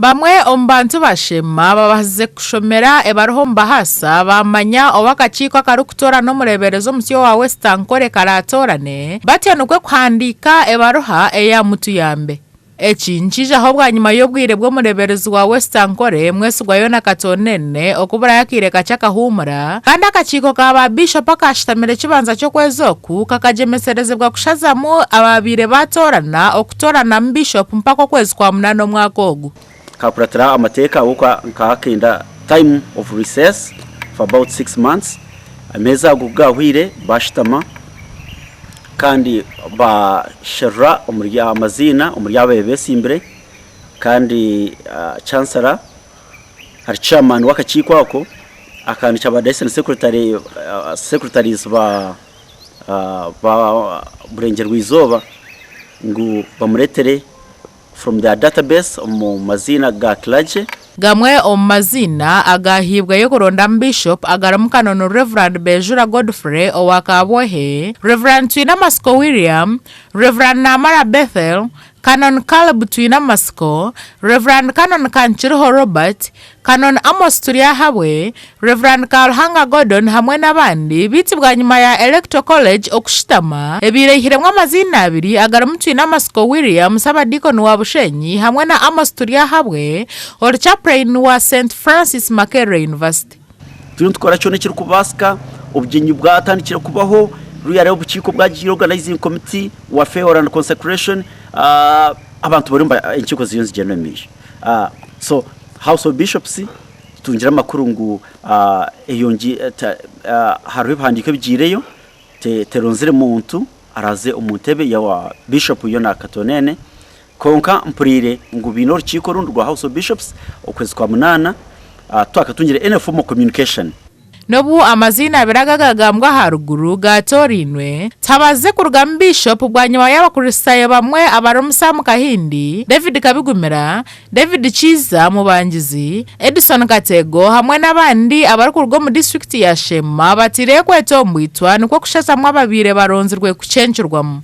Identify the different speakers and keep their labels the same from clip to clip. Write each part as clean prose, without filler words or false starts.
Speaker 1: Bamwe ombantu bashema babaze kushomera ebaroho mbahasa bamanya obakachiko akarukutora no mureberezo musyo wa Western Kore karatorane batyanukwe kwandika ebaroha eya mutu yambe echinjije aho bwa nyuma yo bwire bwo mureberezo wa Western Kore mwese gwayona katonene okubura yakire kachaka humura kandi akachiko kaba bishop akashitamire kibanza cyo kwezoku kakajemesereze bwa kushazamu ababire batorana okutorana bishop mpako kwezi kwa munano mwakogu
Speaker 2: kakuratira amateka uko nkakenda time of recess for about 6 months ameza gugahwire bashitama kandi bashira umurya amazina umurya bebesimbere kandi chancellor har chairman wakachiko ako akandika ba district secretary secretaries ba Burengero Rwizoba ngo bamuretere from the database mu mazina ga clergy
Speaker 1: gamwe mazina agahibwa yo kuronda bishop agaramukano no Reverend Bejura Godfrey owakabwohe Reverend Twina Masco William Reverend Namara Bethel Canon Caleb Twina Masco Reverend Canon Kanchiro Robert Canon Amos Turiahawe Reverend Carl Hanga Gordon hamwe nabandi bitibwa nyuma ya Electoral College okushitama ebirehiremwe amazina abiri agaramutwina Masco William Sabadikon wa Bushenyi hamwe na Amos Turiahawe or chaplain wa St Francis Makere University.
Speaker 2: Turi tukora cyo nekiri kubaska ubyenyi bwatandikira kubaho ruyare ubukiko bwagiye organizing committee wa favor and consecration abantu barimba inkiko ziyonzi genemisha so House of Bishops tungira makuru ngo eyongi harwe bandike bigireyo teronzire muntu araze umuntebe ya wa bishop yona katonene konka mpurire ngo bino rukiko rundi rwa House of Bishops okwezi kwa munana twakatungire any form of communication
Speaker 1: nobu amazina biragagagambwa haruguru gatorinwe tabaze kuruga bishop bwanyuma y'abakuristaye bamwe abarumusa mu Kahindi David Kabigumira David Chiza mubangizi Edison Katego hamwe nabandi abari kurugo mu district ya Shema batire kwetombwitwa nuko kushazamwe ababire baronzirwe kucenjurwamo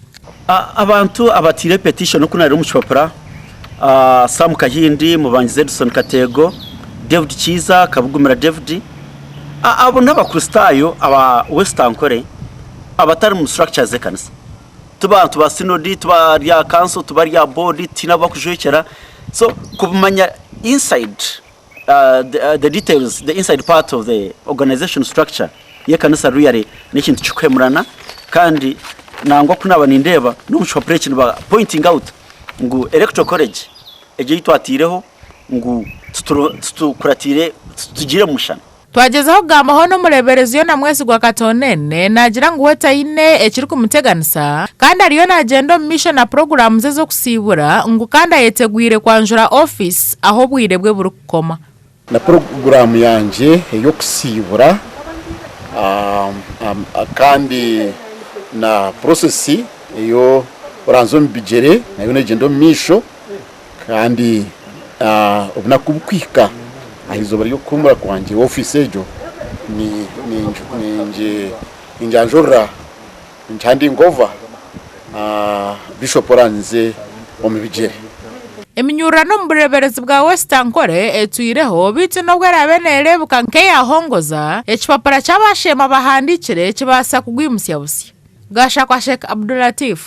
Speaker 2: abantu abatire petition kunari umushopra Sam Kahindi mubangizi Edison Katego David Chiza Kabigumira David abo n'abakristayo aba Western Kore abatari mu structures ekanisa tubantu ba synod tubari ya council tubari ya board tinaba kujwekera so kubumanya inside the details the inside part of the organization structure yekanisa ruyare n'ikintu cyukwemurana kandi nangwa kunaba nindeba n'umushopration ba pointing out ngo Electoral College eje yitwatireho ngo tukuratire tugire mushana
Speaker 1: twagezaho gamaho no mureberezo na mwezi gwa katonene nagira ngo wetayine ekiri kumuteganisa kandi ariyo nagendo mission na program ze zo kusibura ngo kandi yetegwire kwanjura office aho bwire bwe burukoma
Speaker 3: na program yanje yo kusibura kandi na process yo oranzo mbigere nayo nagendo mission kandi ubona kubukwika ahizo bari kumura kwanje office ejo ni injanjora njandi ngova bishop oranze omibigere
Speaker 1: eminyurano mbureberezi bwa Western Kore etuireho bitse no bwarabenere bukanke yahongoza ekipapara cyabashema bahandikire kibasa kugwimusya busi gasha kwa Sheikh Abdul Latif